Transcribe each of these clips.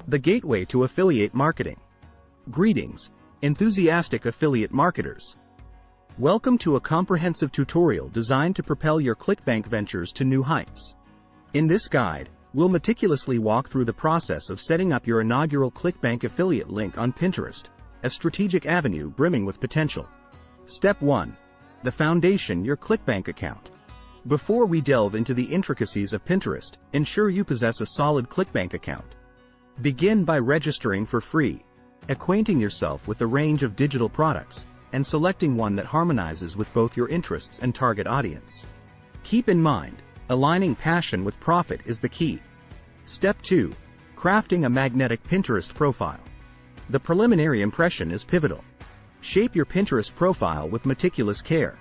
The gateway to affiliate marketing. Greetings, enthusiastic affiliate marketers. Welcome to a comprehensive tutorial designed to propel your ClickBank ventures to new heights. In this guide, we'll meticulously walk through the process of setting up your inaugural ClickBank affiliate link on Pinterest, a strategic avenue brimming with potential. Step 1. The foundation: your ClickBank account. Before we delve into the intricacies of Pinterest, ensure you possess a solid ClickBank account. Begin by registering for free, acquainting yourself with the range of digital products, and selecting one that harmonizes with both your interests and target audience. Keep in mind, aligning passion with profit is the key. Step 2. Crafting a magnetic Pinterest profile. The preliminary impression is pivotal. Shape your Pinterest profile with meticulous care.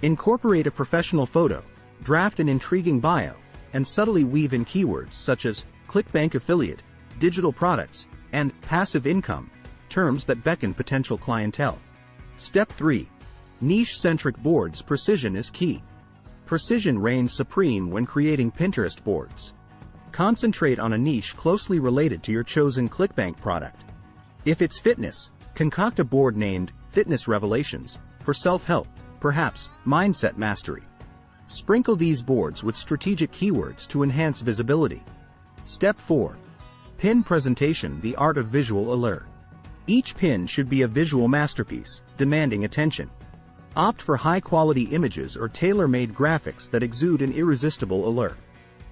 Incorporate a professional photo, draft an intriguing bio, and subtly weave in keywords such as ClickBank affiliate, digital products, and passive income, terms that beckon potential clientele. Step 3. Niche-centric boards. Precision is key. Precision reigns supreme when creating Pinterest boards. Concentrate on a niche closely related to your chosen ClickBank product. If it's fitness, concoct a board named Fitness Revelations for self-help, perhaps mindset mastery. Sprinkle these boards with strategic keywords to enhance visibility. Step 4. Pin presentation: the art of visual allure. Each pin should be a visual masterpiece, demanding attention. Opt for high-quality images or tailor-made graphics that exude an irresistible allure.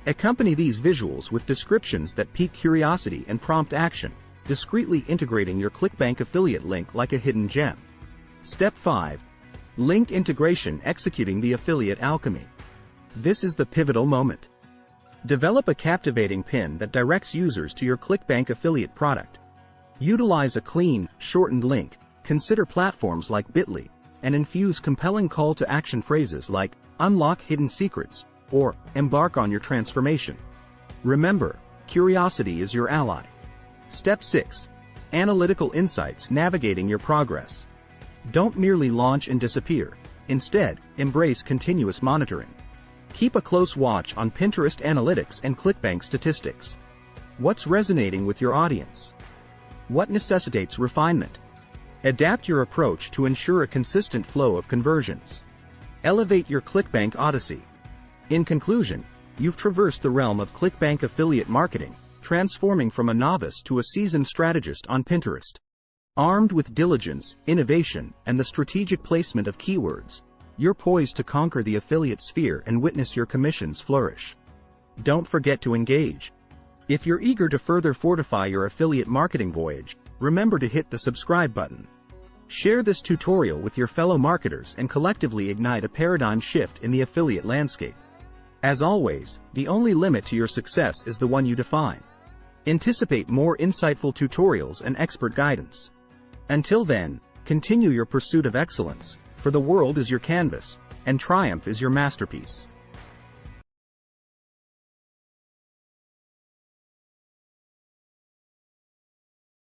Accompany these visuals with descriptions that pique curiosity and prompt action, discreetly integrating your ClickBank affiliate link like a hidden gem. Step 5. Link integration: executing the affiliate alchemy. This is the pivotal moment. Develop a captivating pin that directs users to your ClickBank affiliate product. Utilize a clean, shortened link, consider platforms like Bitly, and infuse compelling call-to-action phrases like "unlock hidden secrets" or "embark on your transformation." Remember, curiosity is your ally. Step 6. Analytical insights: navigating your progress. Don't merely launch and disappear. Instead, embrace continuous monitoring. Keep a close watch on Pinterest analytics and ClickBank statistics. What's resonating with your audience? What necessitates refinement? Adapt your approach to ensure a consistent flow of conversions. Elevate your ClickBank odyssey. In conclusion, you've traversed the realm of ClickBank affiliate marketing, transforming from a novice to a seasoned strategist on Pinterest. Armed with diligence, innovation, and the strategic placement of keywords, you're poised to conquer the affiliate sphere and witness your commissions flourish. Don't forget to engage. If you're eager to further fortify your affiliate marketing voyage, remember to hit the subscribe button. Share this tutorial with your fellow marketers and collectively ignite a paradigm shift in the affiliate landscape. As always, the only limit to your success is the one you define. Anticipate more insightful tutorials and expert guidance. Until then, continue your pursuit of excellence, for the world is your canvas, and triumph is your masterpiece.